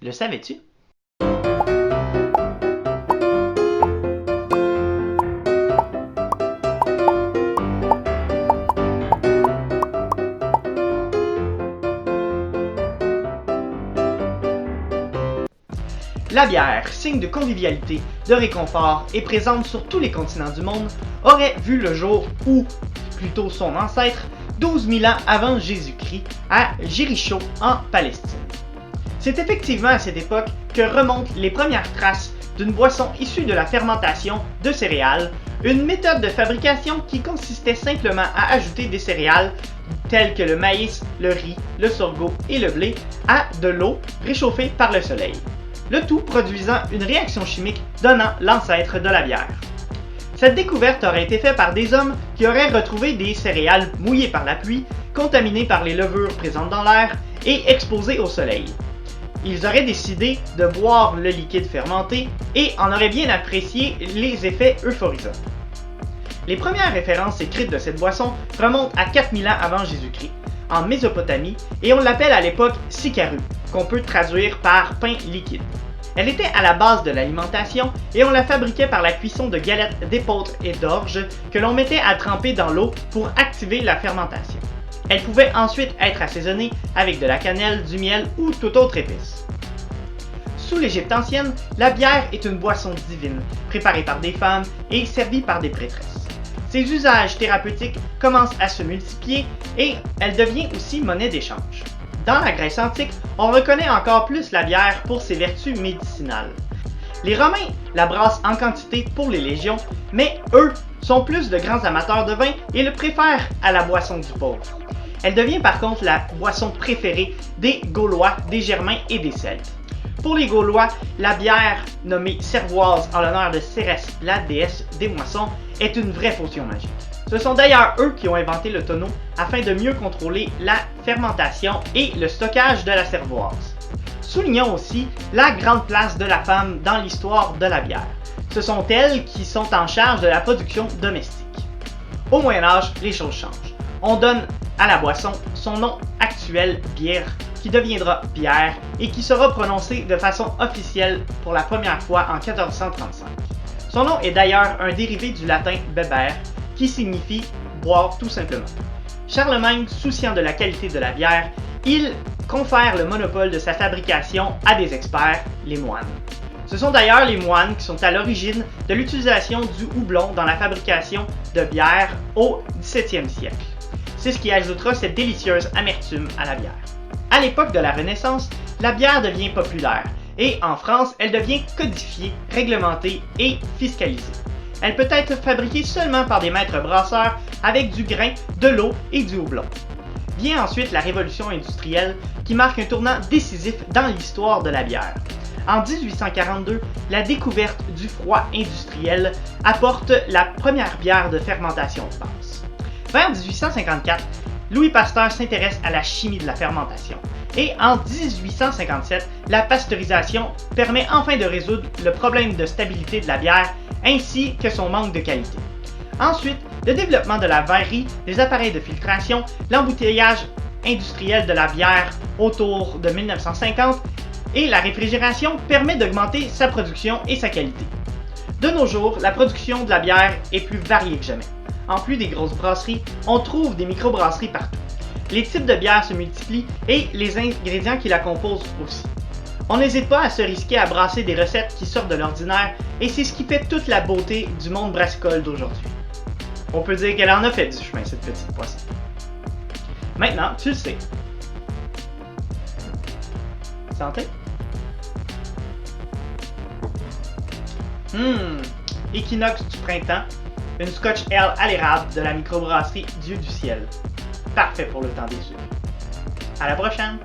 Le savais-tu? La bière, signe de convivialité, de réconfort et présente sur tous les continents du monde, aurait vu le jour, ou plutôt son ancêtre, 12 000 ans avant Jésus-Christ, à Jéricho, en Palestine. C'est effectivement à cette époque que remontent les premières traces d'une boisson issue de la fermentation de céréales, une méthode de fabrication qui consistait simplement à ajouter des céréales telles que le maïs, le riz, le sorgho et le blé à de l'eau réchauffée par le soleil. Le tout produisant une réaction chimique donnant l'ancêtre de la bière. Cette découverte aurait été faite par des hommes qui auraient retrouvé des céréales mouillées par la pluie, contaminées par les levures présentes dans l'air et exposées au soleil. Ils auraient décidé de boire le liquide fermenté et en auraient bien apprécié les effets euphorisants. Les premières références écrites de cette boisson remontent à 4000 ans avant Jésus-Christ, en Mésopotamie, et on l'appelle à l'époque sikaru, qu'on peut traduire par pain liquide. Elle était à la base de l'alimentation et on la fabriquait par la cuisson de galettes d'épeautre et d'orge que l'on mettait à tremper dans l'eau pour activer la fermentation. Elle pouvait ensuite être assaisonnée avec de la cannelle, du miel ou toute autre épice. Sous l'Égypte ancienne, la bière est une boisson divine, préparée par des femmes et servie par des prêtresses. Ses usages thérapeutiques commencent à se multiplier et elle devient aussi monnaie d'échange. Dans la Grèce antique, on reconnaît encore plus la bière pour ses vertus médicinales. Les Romains la brassent en quantité pour les légions, mais eux sont plus de grands amateurs de vin et le préfèrent à la boisson du pauvre. Elle devient par contre la boisson préférée des Gaulois, des Germains et des Celtes. Pour les Gaulois, la bière, nommée cervoise en l'honneur de Cérès, la déesse des moissons, est une vraie potion magique. Ce sont d'ailleurs eux qui ont inventé le tonneau afin de mieux contrôler la fermentation et le stockage de la cervoise. Soulignons aussi la grande place de la femme dans l'histoire de la bière. Ce sont elles qui sont en charge de la production domestique. Au Moyen Âge, les choses changent. On donne à la boisson son nom actuel, bière, qui deviendra bière et qui sera prononcé de façon officielle pour la première fois en 1435. Son nom est d'ailleurs un dérivé du latin beber, qui signifie boire tout simplement. Charlemagne, souciant de la qualité de la bière, il confère le monopole de sa fabrication à des experts, les moines. Ce sont d'ailleurs les moines qui sont à l'origine de l'utilisation du houblon dans la fabrication de bière au XVIIe siècle. C'est ce qui ajoutera cette délicieuse amertume à la bière. À l'époque de la Renaissance, la bière devient populaire et en France, elle devient codifiée, réglementée et fiscalisée. Elle peut être fabriquée seulement par des maîtres brasseurs avec du grain, de l'eau et du houblon. Vient ensuite la révolution industrielle qui marque un tournant décisif dans l'histoire de la bière. En 1842, la découverte du froid industriel apporte la première bière de fermentation basse. Vers 1854, Louis Pasteur s'intéresse à la chimie de la fermentation. Et en 1857, la pasteurisation permet enfin de résoudre le problème de stabilité de la bière ainsi que son manque de qualité. Ensuite, le développement de la verrerie, des appareils de filtration, l'embouteillage industriel de la bière autour de 1950 et la réfrigération permet d'augmenter sa production et sa qualité. De nos jours, la production de la bière est plus variée que jamais. En plus des grosses brasseries, on trouve des microbrasseries partout. Les types de bières se multiplient et les ingrédients qui la composent aussi. On n'hésite pas à se risquer à brasser des recettes qui sortent de l'ordinaire et c'est ce qui fait toute la beauté du monde brassicole d'aujourd'hui. On peut dire qu'elle en a fait du chemin, cette petite poisson. Maintenant, tu le sais. Santé? Équinoxe du printemps, une Scotch Ale à l'érable de la microbrasserie Dieu du ciel. Parfait pour le temps des sucres. À la prochaine!